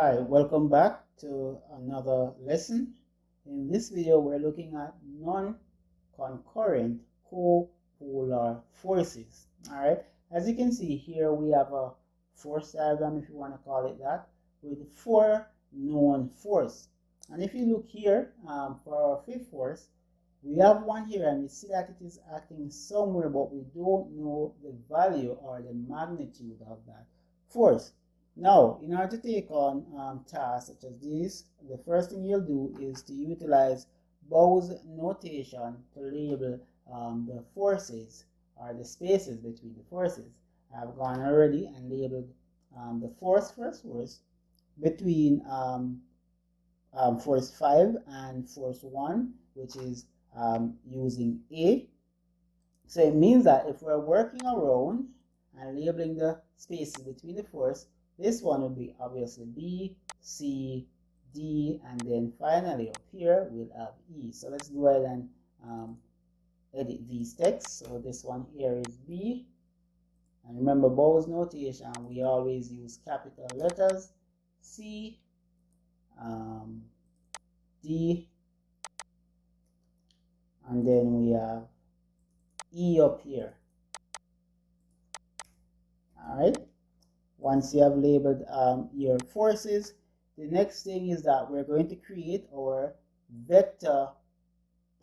Hi, welcome back to another lesson. In this video, we're looking at non-concurrent copolar forces. All right, as you can see here, we have a force diagram, if you want to call it that, with four known force. And if you look here for our fifth force, we have one here and we see that it is acting somewhere, but we don't know the value or the magnitude of that force. Now, in order to take on tasks such as these, the first thing you'll do is to utilize Bow's notation to label the forces or the spaces between the forces. I've gone already and labeled the first force between force 5 and force 1, which is using A. So it means that if we're working around and labeling the spaces between the force, this one will be obviously B, C, D, and then finally up here we'll have E. So let's go ahead and edit these texts. So this one here is B. And remember Bow's notation, we always use capital letters. C, D, and then we have E up here. All right. Once you have labeled your forces, the next thing is that we're going to create our vector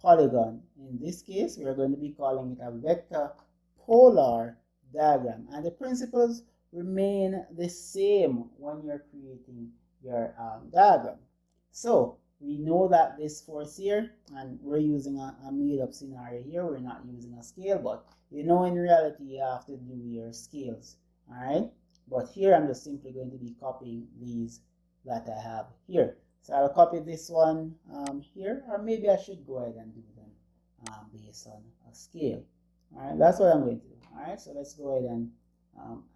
polygon. In this case, we're going to be calling it a vector polar diagram. And the principles remain the same when you're creating your diagram. So we know that this force here, and we're using a made-up scenario here, we're not using a scale, but you know in reality you have to do your scales. All right. But here I'm just simply going to be copying these that I have here. So I'll copy this one here, or maybe I should go ahead and do them based on a scale. All right, that's what I'm going to do. All right, so let's go ahead and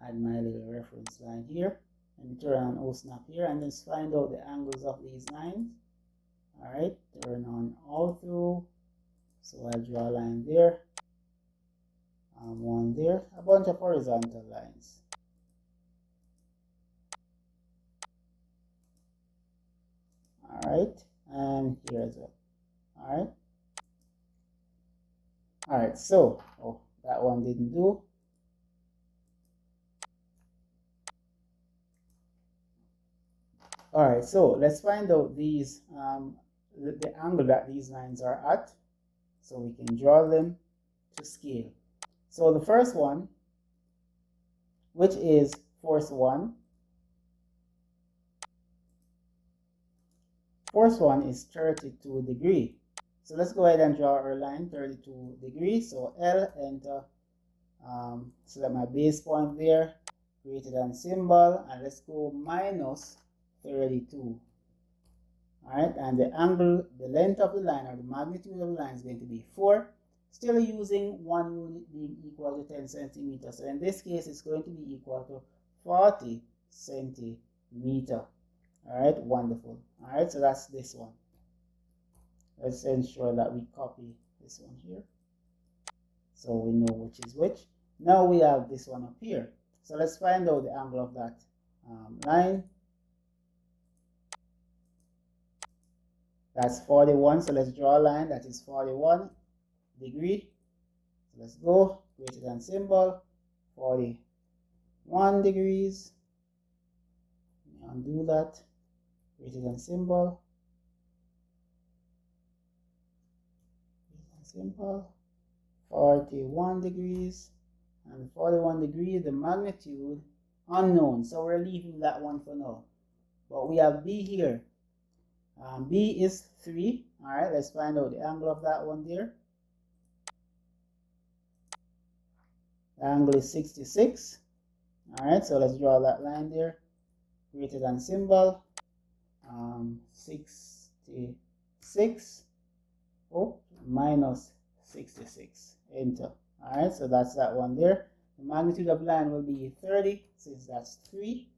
add my little reference line here. Let me turn on OSNAP here and just find out the angles of these lines. All right, turn on all through. So I draw a line there, one there, a bunch of horizontal lines. Alright, and here as well. Alright, so that one didn't do. Alright, so let's find out these the angle that these lines are at, so we can draw them to scale. So the first one, which is force 1, force 1 is 32 degrees. So let's go ahead and draw our line 32 degrees. So L, enter, select my base point there, greater than symbol, and let's go minus 32. Alright, and the angle, the length of the line or the magnitude of the line is going to be 4. Still using 1 unit being equal to 10 centimeters. So in this case, it's going to be equal to 40 centimeters. Alright, wonderful. Alright, so that's this one. Let's ensure that we copy this one here, so we know which is which. Now we have this one up here. So let's find out the angle of that line. That's 41. So let's draw a line that is 41 degrees. So let's go, greater than symbol, 41 degrees. Undo that. Greater than symbol, 41 degrees, and 41 degrees, the magnitude unknown, so we're leaving that one for now. But we have B here. B is 3. All right, let's find out the angle of that one there. The angle is 66. All right, so let's draw that line there, greater than symbol, 66, minus 66, enter. All right, so that's that one there. The magnitude of line will be 30, since that's 3.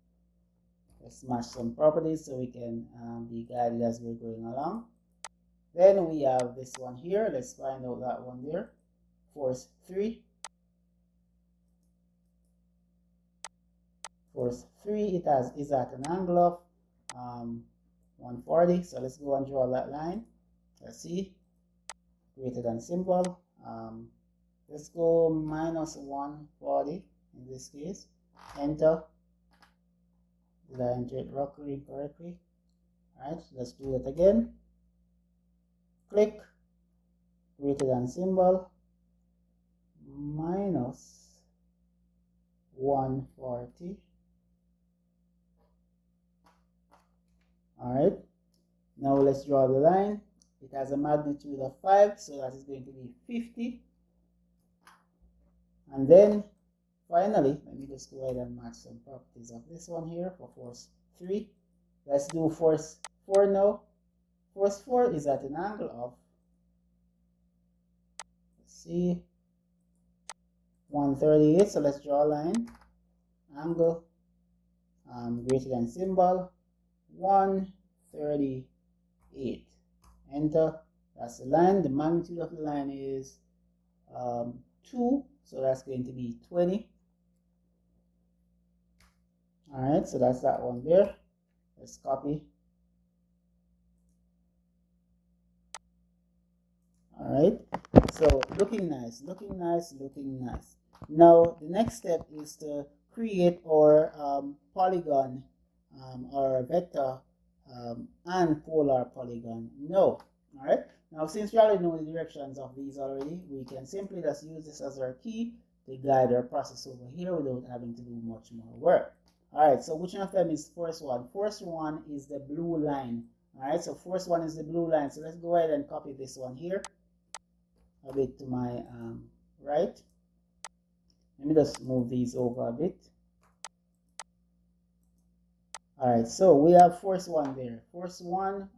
Let's match some properties so we can be guided as we're going along. Then we have this one here. Let's find out that one there. Force 3. Force 3, it is at an angle of 140. So let's go and draw that line. Let's see, greater than symbol. Let's go minus 140 in this case. Enter. Did I enter it correctly? Alright, let's do it again. Click, greater than symbol, minus 140. Alright, now let's draw the line. It has a magnitude of 5, so that is going to be 50. And then finally, let me just go ahead and match some properties of this one here for force 3. Let's do force 4 now. Force 4 is at an angle of, let's see, 138. So let's draw a line. Angle greater than symbol, 138. Enter. That's the line. The magnitude of the line is 2. So that's going to be 20. Alright, so that's that one there. Let's copy. Alright, so looking nice, looking nice, looking nice. Now the next step is to create our polygon or vector and polar polygon. No. Alright, now since we already know the directions of these already, we can simply just use this as our key to guide our process over here without having to do much more work. Alright, so which one of them is force 1? Force 1 is the blue line. Alright, so force 1 is the blue line. So let's go ahead and copy this one here a bit to my right. Let me just move these over a bit. Alright, so we have force 1 there. Force 1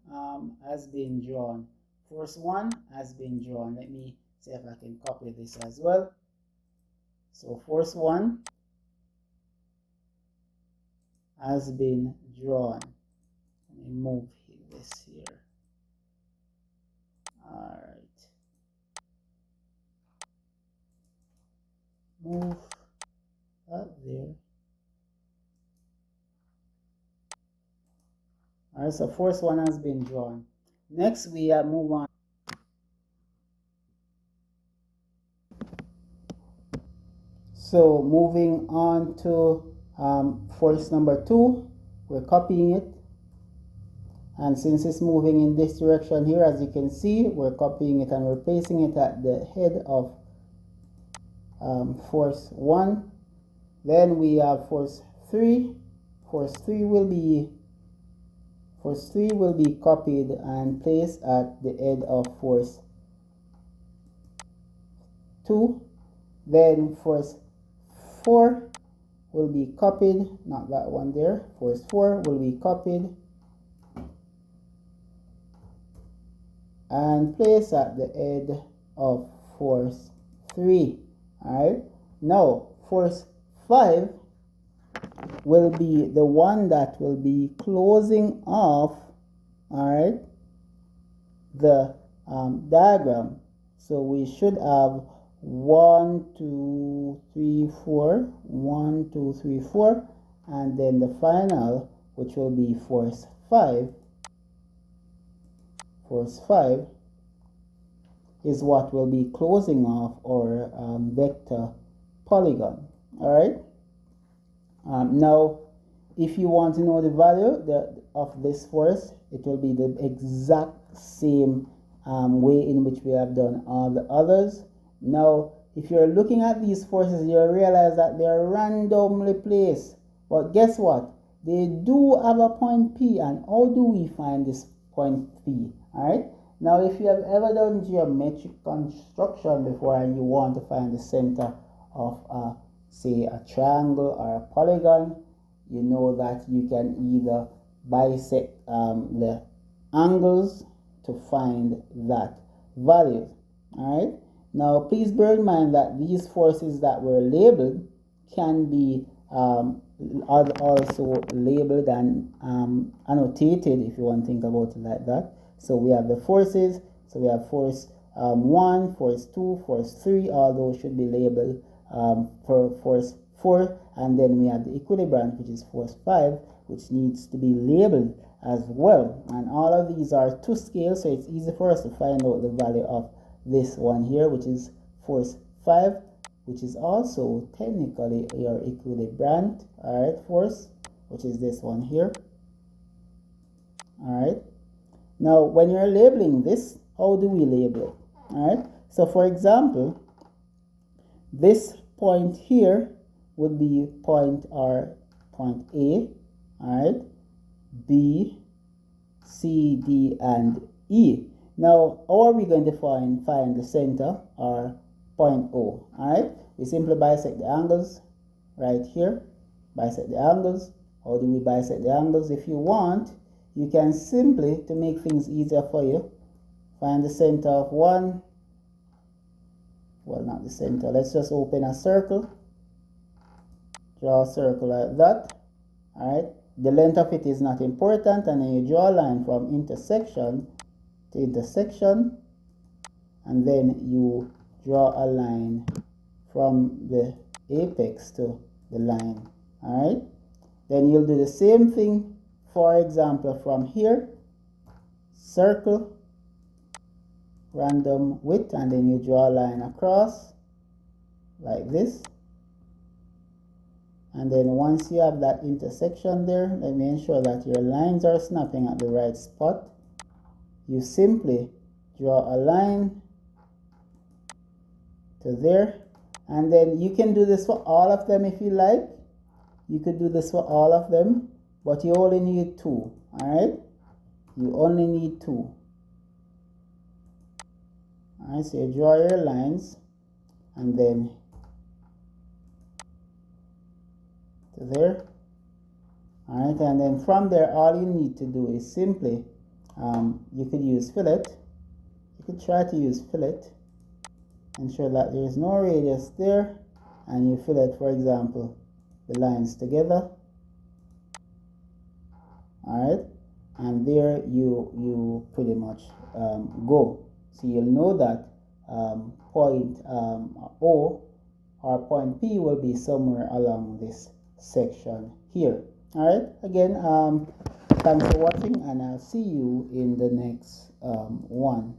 has been drawn. Force 1 has been drawn. Let me see if I can copy this as well. So force 1 has been drawn. Let me move this here. Alright. Move that there. Alright, so force 1 has been drawn. Next, we move on. So moving on to force number 2, we're copying it. And since it's moving in this direction here, as you can see, we're copying it and we're placing it at the head of force 1. Then we have force 3. Force 3 will be copied and placed at the head of force 2. Then force 4 will be copied, not that one there. Force 4 will be copied and placed at the head of force 3. Alright, now force 5 will be the one that will be closing off, alright, the diagram. So we should have 1, 2, 3, 4, 1, 2, 3, 4, and then the final, which will be force 5. Force 5 is what will be closing off our vector polygon. Alright. Now, if you want to know the value of this force, it will be the exact same way in which we have done all the others. Now, if you're looking at these forces, you'll realize that they are randomly placed. But guess what? They do have a point P, and how do we find this point P? Alright? Now, if you have ever done geometric construction before and you want to find the center of say a triangle or a polygon, you know that you can either bisect the angles to find that value. Alright? Now, please bear in mind that these forces that were labeled can be also labeled and annotated, if you want to think about it like that. So we have the forces. So we have force 1, force 2, force 3. All those should be labeled for force 4. And then we have the equilibrant, which is force 5, which needs to be labeled as well. And all of these are to scale, so it's easy for us to find out the value of this one here, which is force 5, which is also technically your equilibrant, all right, force, which is this one here. All right. Now, when you're labeling this, how do we label it? All right. So, for example, this point here would be point or point A, all right, B, C, D, and E. Now, how are we going to find the center or point O? All right, we simply bisect the angles right here. Bisect the angles. How do we bisect the angles? If you want, you can simply, to make things easier for you, find the center of one. Well, not the center. Let's just open a circle. Draw a circle like that. All right. The length of it is not important, and then you draw a line from intersection to intersection, and then you draw a line from the apex to the line. All right. Then you'll do the same thing, for example, from here, circle, random width, and then you draw a line across like this. And then once you have that intersection there, let me ensure that your lines are snapping at the right spot. You simply draw a line to there, and then you can do this for all of them if you like. You could do this for all of them, but you only need 2. All right, you only need 2. All right, so you draw your lines, and then to there. All right, and then from there, all you need to do is simply, you could use fillet. You could try to use fillet. Ensure that there is no radius there, and you fillet, for example, the lines together. All right, and there you pretty much go. So you'll know that point O or point P will be somewhere along this section here. All right, again, thanks for watching, and I'll see you in the next one.